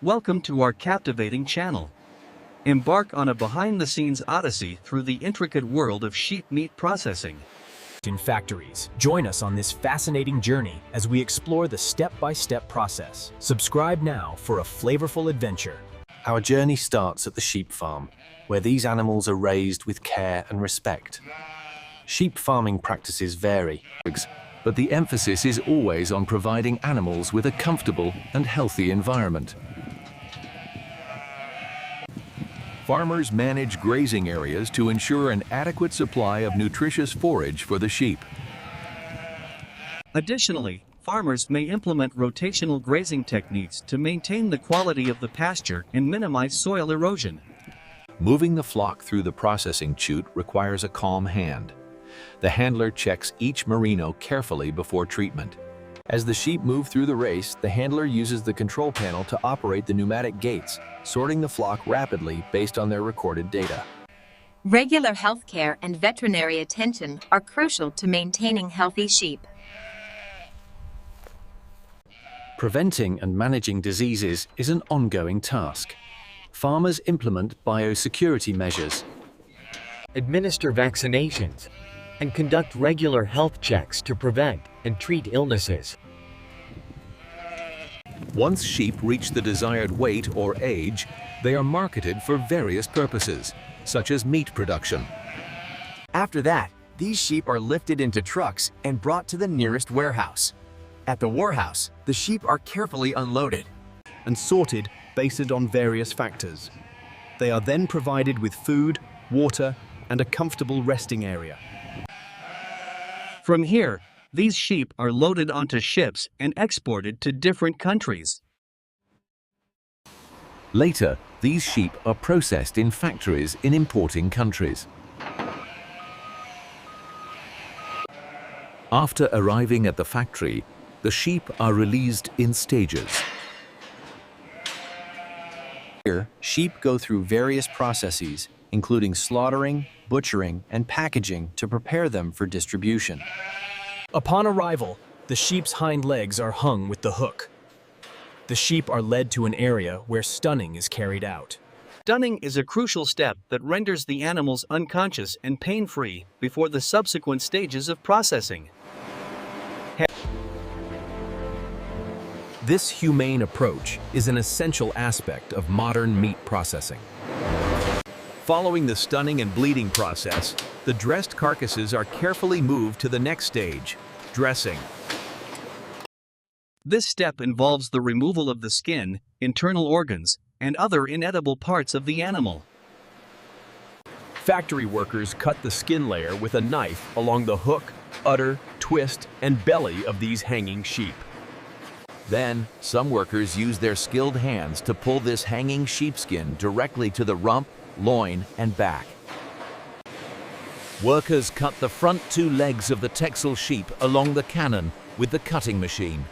Welcome to our captivating channel. Embark on a behind-the-scenes odyssey through the intricate world of sheep meat processing. In factories. Join us on this fascinating journey as we explore the step-by-step process. Subscribe now for a flavorful adventure. Our journey starts at the sheep farm, where these animals are raised with care and respect. Sheep farming practices vary, but the emphasis is always on providing animals with a comfortable and healthy environment. Farmers manage grazing areas to ensure an adequate supply of nutritious forage for the sheep. Additionally, farmers may implement rotational grazing techniques to maintain the quality of the pasture and minimize soil erosion. Moving the flock through the processing chute requires a calm hand. The handler checks each merino carefully before treatment. As the sheep move through the race, the handler uses the control panel to operate the pneumatic gates, sorting the flock rapidly based on their recorded data. Regular health care and veterinary attention are crucial to maintaining healthy sheep. Preventing and managing diseases is an ongoing task. Farmers implement biosecurity measures, administer vaccinations, and conduct regular health checks to prevent and treat illnesses. Once sheep reach the desired weight or age, they are marketed for various purposes, such as meat production. After that, these sheep are lifted into trucks and brought to the nearest warehouse. At the warehouse, the sheep are carefully unloaded and sorted based on various factors. They are then provided with food, water, and a comfortable resting area. From here, these sheep are loaded onto ships and exported to different countries. Later, these sheep are processed in factories in importing countries. After arriving at the factory, the sheep are released in stages. Here, sheep go through various processes, including slaughtering, butchering, and packaging to prepare them for distribution. Upon arrival, the sheep's hind legs are hung with the hook. The sheep are led to an area where stunning is carried out. Stunning is a crucial step that renders the animals unconscious and pain-free before the subsequent stages of processing. This humane approach is an essential aspect of modern meat processing. Following the stunning and bleeding process, the dressed carcasses are carefully moved to the next stage, dressing. This step involves the removal of the skin, internal organs, and other inedible parts of the animal. Factory workers cut the skin layer with a knife along the hook, udder, twist, and belly of these hanging sheep. Then, some workers use their skilled hands to pull this hanging sheepskin directly to the rump, loin, and back. Workers cut the front two legs of the Texel sheep along the cannon with the cutting machine.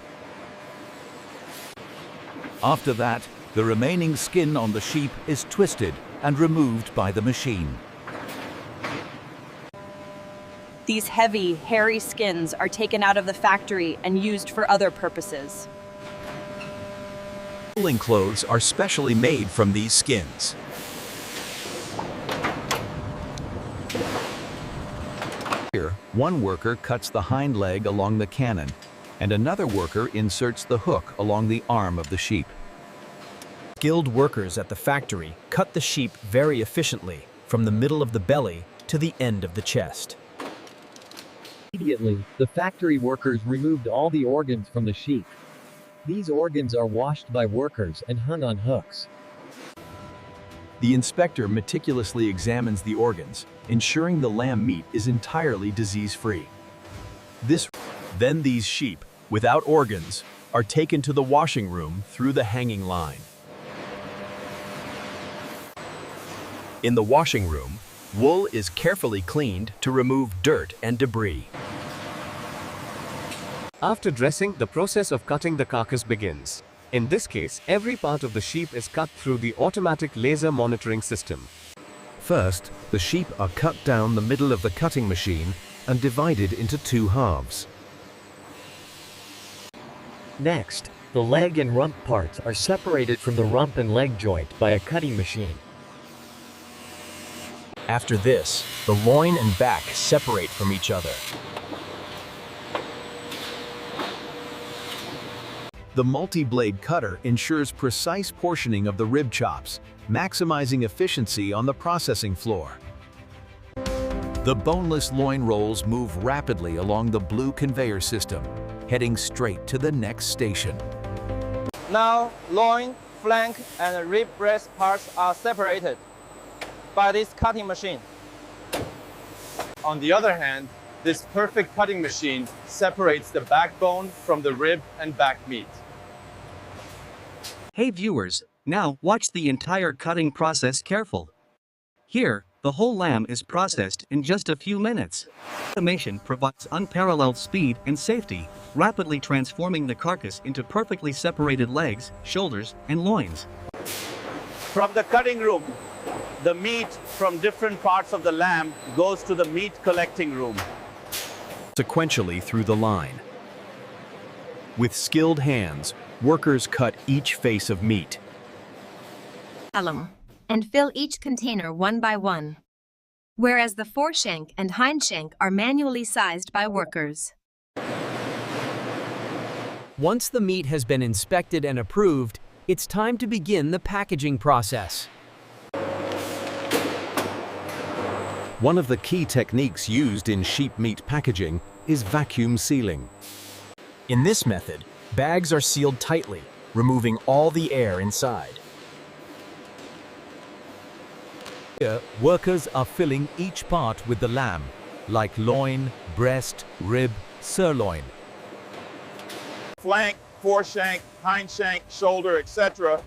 After that, the remaining skin on the sheep is twisted and removed by the machine. These heavy, hairy skins are taken out of the factory and used for other purposes. Cooling clothes are specially made from these skins. Here, one worker cuts the hind leg along the cannon, and another worker inserts the hook along the arm of the sheep. Skilled workers at the factory cut the sheep very efficiently from the middle of the belly to the end of the chest. Immediately, the factory workers removed all the organs from the sheep. These organs are washed by workers and hung on hooks. The inspector meticulously examines the organs, ensuring the lamb meat is entirely disease-free. Then these sheep, without organs, are taken to the washing room through the hanging line. In the washing room, wool is carefully cleaned to remove dirt and debris. After dressing, the process of cutting the carcass begins. In this case, every part of the sheep is cut through the automatic laser monitoring system. First, the sheep are cut down the middle of the cutting machine and divided into two halves. Next, The leg and rump parts are separated from the rump and leg joint by a cutting machine. After this, the loin and back separate from each other. The multi-blade cutter ensures precise portioning of the rib chops, maximizing efficiency on the processing floor. The boneless loin rolls move rapidly along the blue conveyor system, heading straight to the next station. Now, loin, flank, and rib breast parts are separated by this cutting machine. On the other hand, this perfect cutting machine separates the backbone from the rib and back meat. Hey viewers, now watch the entire cutting process careful. Here, the whole lamb is processed in just a few minutes. Automation provides unparalleled speed and safety, rapidly transforming the carcass into perfectly separated legs, shoulders, and loins. From the cutting room, the meat from different parts of the lamb goes to the meat collecting room. Sequentially through the line. With skilled hands, workers cut each face of meat. And fill each container one by one. Whereas the foreshank and hindshank are manually sized by workers. Once the meat has been inspected and approved, it's time to begin the packaging process. One of the key techniques used in sheep meat packaging is vacuum sealing. In this method, bags are sealed tightly, removing all the air inside. Here, workers are filling each part with the lamb, like loin, breast, rib, sirloin. Flank, foreshank, hindshank, shoulder, etc.,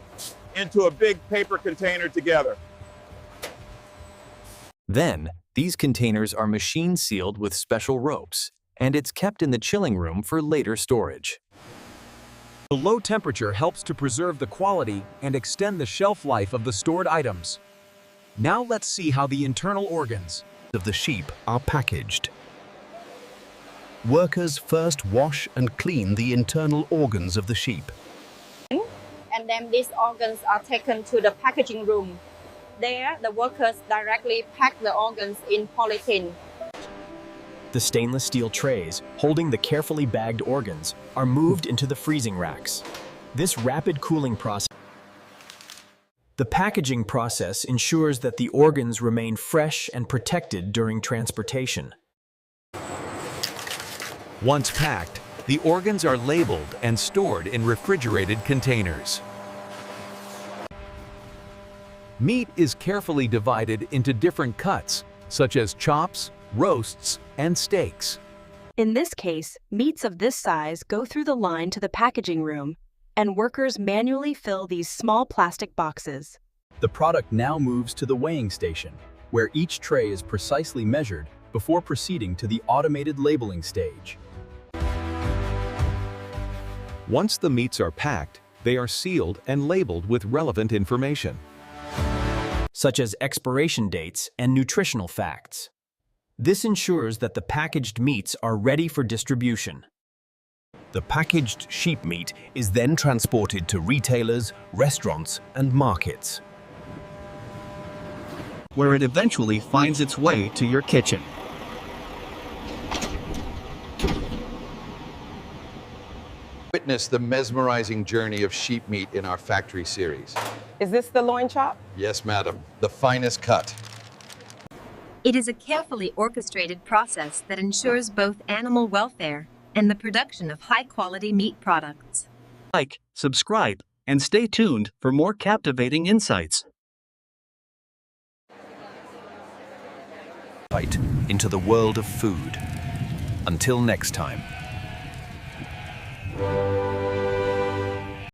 into a big paper container together. Then, these containers are machine sealed with special ropes, and it's kept in the chilling room for later storage. The low temperature helps to preserve the quality and extend the shelf life of the stored items. Now let's see how the internal organs of the sheep are packaged. Workers first wash and clean the internal organs of the sheep. And then these organs are taken to the packaging room. There, the workers directly pack the organs in polythene. The stainless steel trays, holding the carefully bagged organs, are moved into the freezing racks. This rapid cooling process. The packaging process ensures that the organs remain fresh and protected during transportation. Once packed, the organs are labeled and stored in refrigerated containers. Meat is carefully divided into different cuts, such as chops, roasts, and steaks. In this case, meats of this size go through the line to the packaging room, and workers manually fill these small plastic boxes. The product now moves to the weighing station, where each tray is precisely measured before proceeding to the automated labeling stage. Once the meats are packed, they are sealed and labeled with relevant information, such as expiration dates and nutritional facts. This ensures that the packaged meats are ready for distribution. The packaged sheep meat is then transported to retailers, restaurants, and markets, where it eventually finds its way to your kitchen. Witness the mesmerizing journey of sheep meat in our factory series. Is this the loin chop? Yes, madam. The finest cut. It is a carefully orchestrated process that ensures both animal welfare and the production of high-quality meat products. Like, subscribe, and stay tuned for more captivating insights. Into the world of food. Until next time.